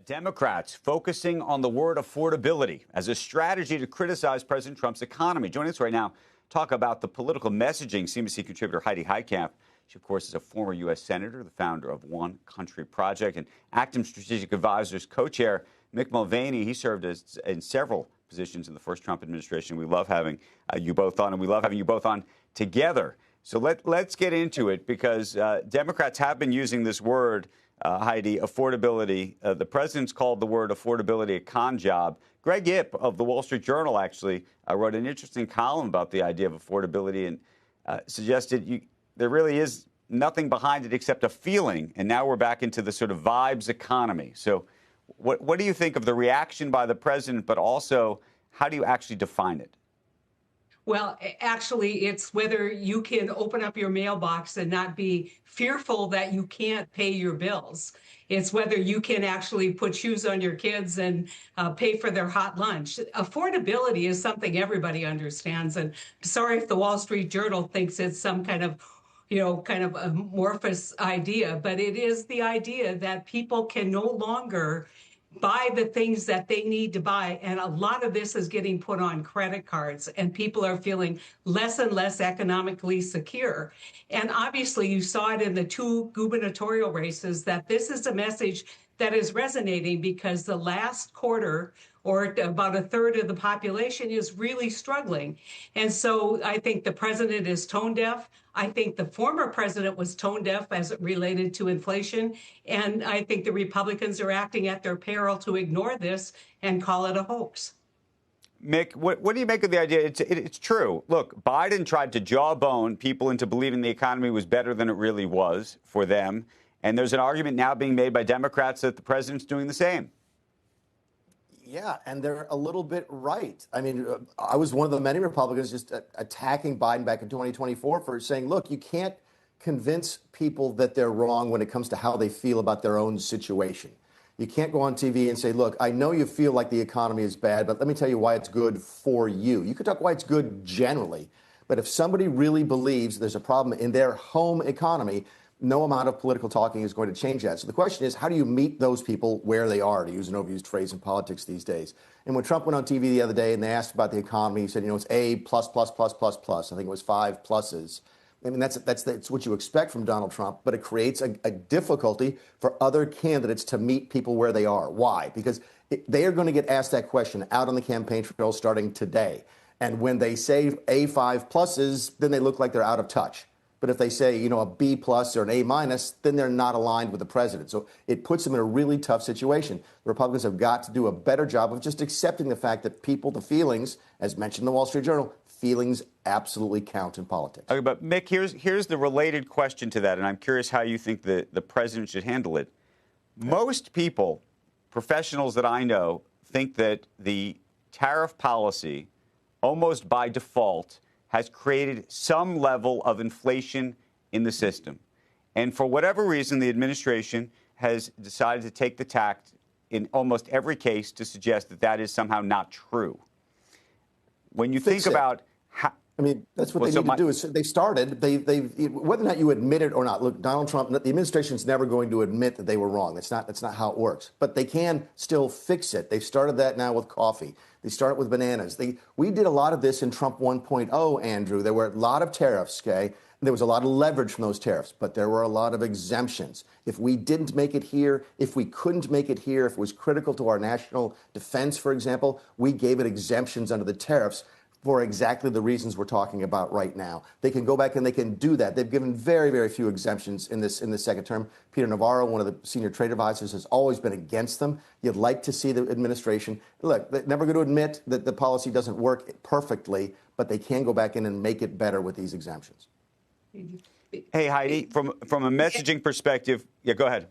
Democrats focusing on the word affordability as a strategy to criticize President Trump's economy. Joining us right now, talk about the political messaging. CNBC contributor Heidi Heitkamp. She, of course, is a former U.S. Senator, the founder of One Country Project, and Active Strategic Advisors co-chair Mick Mulvaney. He served in several positions in the first Trump administration. We love having you both on, and we love having you both on together. So let's get into it, because Democrats have been using this word, Heidi, affordability. The president's called the word affordability a con job. Greg Ip of the Wall Street Journal actually wrote an interesting column about the idea of affordability and suggested there really is nothing behind it except a feeling. And now we're back into the sort of vibes economy. So what do you think of the reaction by the president, but also how do you actually define it? Well, actually, it's whether you can open up your mailbox and not be fearful that you can't pay your bills. It's whether you can actually put shoes on your kids and pay for their hot lunch. Affordability is something everybody understands. And sorry if the Wall Street Journal thinks it's some kind of amorphous idea, but it is the idea that people can no longer buy the things that they need to buy. And a lot of this is getting put on credit cards, and people are feeling less and less economically secure. And obviously you saw it in the two gubernatorial races that this is a message that is resonating, because the last quarter, or about a third of the population, is really struggling. And so I think the president is tone deaf. I think the former president was tone deaf as it related to inflation. And I think the Republicans are acting at their peril to ignore this and call it a hoax. Mick, what do you make of the idea? It's true. Look, Biden tried to jawbone people into believing the economy was better than it really was for them. And there's an argument now being made by Democrats that the president's doing the same. Yeah, and they're a little bit right. I mean, I was one of the many Republicans just attacking Biden back in 2024 for saying, look, you can't convince people that they're wrong when it comes to how they feel about their own situation. You can't go on TV and say, look, I know you feel like the economy is bad, but let me tell you why it's good for you. You could talk why it's good generally, but if somebody really believes there's a problem in their home economy, no amount of political talking is going to change that. So the question is, how do you meet those people where they are, to use an overused phrase in politics these days? And when Trump went on TV the other day and they asked about the economy, he said, it's A plus, plus, plus, plus, plus. I think it was 5 pluses. I mean, that's what you expect from Donald Trump, but it creates a difficulty for other candidates to meet people where they are. Why? Because they are going to get asked that question out on the campaign trail starting today. And when they say A5 pluses, then they look like they're out of touch. But if they say, a B plus or an A minus, then they're not aligned with the president. So it puts them in a really tough situation. The Republicans have got to do a better job of just accepting the fact that the feelings, as mentioned in the Wall Street Journal, feelings absolutely count in politics. Okay, but Mick, here's the related question to that, and I'm curious how you think the president should handle it. Most people, professionals that I know, think that the tariff policy, almost by default, has created some level of inflation in the system. And for whatever reason, the administration has decided to take the tact in almost every case to suggest that that is somehow not true. When you think about how... I mean, that's what they need to do. Is they started, whether or not you admit it or not. Look, Donald Trump, the administration's never going to admit that they were wrong. That's not how it works. But they can still fix it. They've started that now with coffee. They started with bananas. We did a lot of this in Trump 1.0, Andrew. There were a lot of tariffs, okay? There was a lot of leverage from those tariffs, but there were a lot of exemptions. If we didn't make it here, if we couldn't make it here, if it was critical to our national defense, for example, we gave it exemptions under the tariffs for exactly the reasons we're talking about right now. They can go back and they can do that. They've given very, very few exemptions in this second term. Peter Navarro, one of the senior trade advisors, has always been against them. You'd like to see the administration, look, they're never going to admit that the policy doesn't work perfectly, but they can go back in and make it better with these exemptions. Hey, Heidi, from a messaging perspective, yeah, go ahead.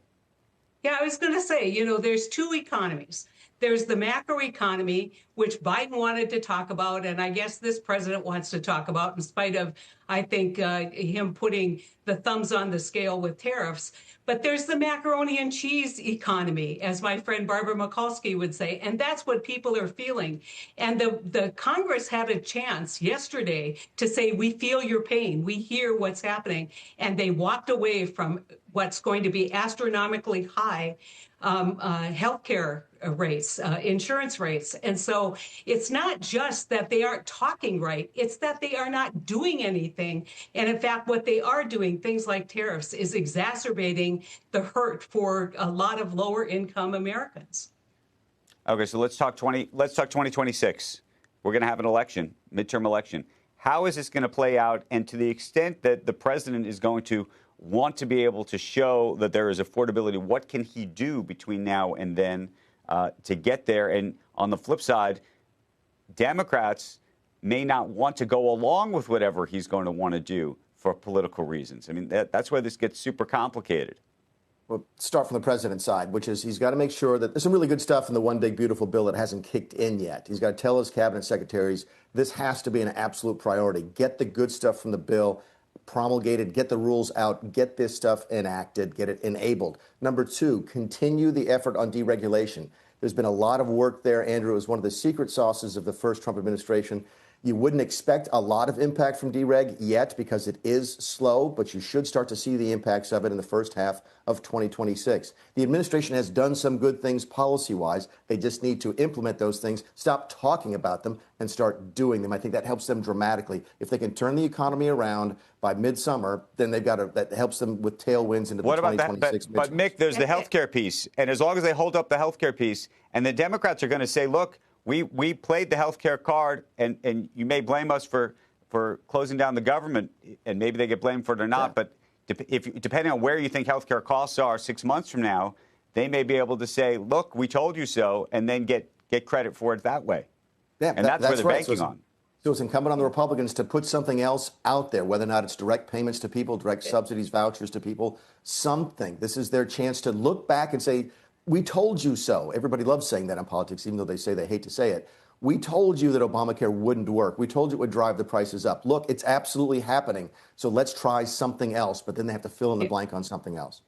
Yeah, I was going to say, there's two economies. There's the macro economy, which Biden wanted to talk about, and I guess this president wants to talk about, in spite of, I think, him putting the thumbs on the scale with tariffs. But there's the macaroni and cheese economy, as my friend Barbara Mikulski would say, and that's what people are feeling. And the Congress had a chance yesterday to say, we feel your pain, we hear what's happening, and they walked away from what's going to be astronomically high healthcare rates, insurance rates. And so it's not just that they aren't talking right, it's that they are not doing anything. And in fact, what they are doing, things like tariffs, is exacerbating the hurt for a lot of lower income Americans. Okay, so let's talk 2026. We're going to have an election, midterm election. How is this going to play out? And to the extent that the president is going to want to be able to show that there is affordability, what can he do between now and then to get there? And on the flip side, Democrats may not want to go along with whatever he's going to want to do for political reasons. I mean, that's where this gets super complicated. Well, start from the president's side, which is he's got to make sure that there's some really good stuff in the one big beautiful bill that hasn't kicked in yet. He's got to tell his cabinet secretaries this has to be an absolute priority. Get the good stuff from the bill promulgated, get the rules out, get this stuff enacted, get it enabled. Number two, continue the effort on deregulation. There's been a lot of work there, Andrew. It was one of the secret sauces of the first Trump administration. You wouldn't expect a lot of impact from dereg yet because it is slow, but you should start to see the impacts of it in the first half of 2026. The administration has done some good things policy-wise. They just need to implement those things, stop talking about them, and start doing them. I think that helps them dramatically. If they can turn the economy around by midsummer, then that helps them with tailwinds into the 2026 midterms. But Mick, there's the healthcare piece, and as long as they hold up the healthcare piece, and the Democrats are going to say, look, we played the healthcare card, and you may blame us for closing down the government, and maybe they get blamed for it or not. Yeah. But depending on where you think healthcare costs are 6 months from now, they may be able to say, look, we told you so, and then get credit for it that way. Yeah, and that's where they're right. banking on. So it's incumbent on the Republicans to put something else out there, whether or not it's direct payments to people, direct subsidies, vouchers to people, something. This is their chance to look back and say, we told you so. Everybody loves saying that in politics, even though they say they hate to say it. We told you that Obamacare wouldn't work. We told you it would drive the prices up. Look, it's absolutely happening. So let's try something else. But then they have to fill in the blank on something else.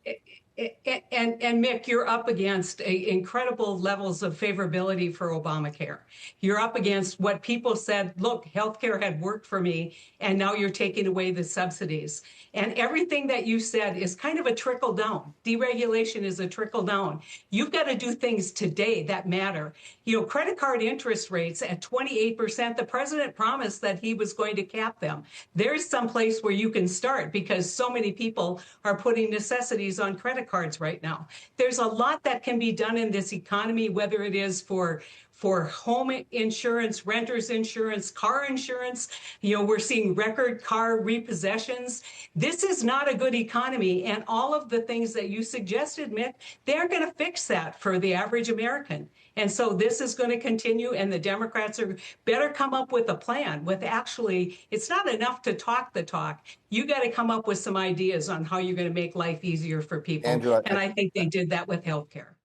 And Mick, you're up against incredible levels of favorability for Obamacare. You're up against what people said, look, healthcare had worked for me, and now you're taking away the subsidies. And everything that you said is kind of a trickle down. Deregulation is a trickle down. You've got to do things today that matter. You know, credit card interest rates at 28%, the president promised that he was going to cap them. There's some place where you can start because so many people are putting necessities on credit cards right now. There's a lot that can be done in this economy, whether it is for home insurance, renter's insurance, car insurance. You know, we're seeing record car repossessions. This is not a good economy. And all of the things that you suggested, Mick, they're going to fix that for the average American. And so this is going to continue, and the Democrats are better come up with a plan with actually, it's not enough to talk the talk. You got to come up with some ideas on how you're going to make life easier for people. Andrew, and I think they did that with healthcare.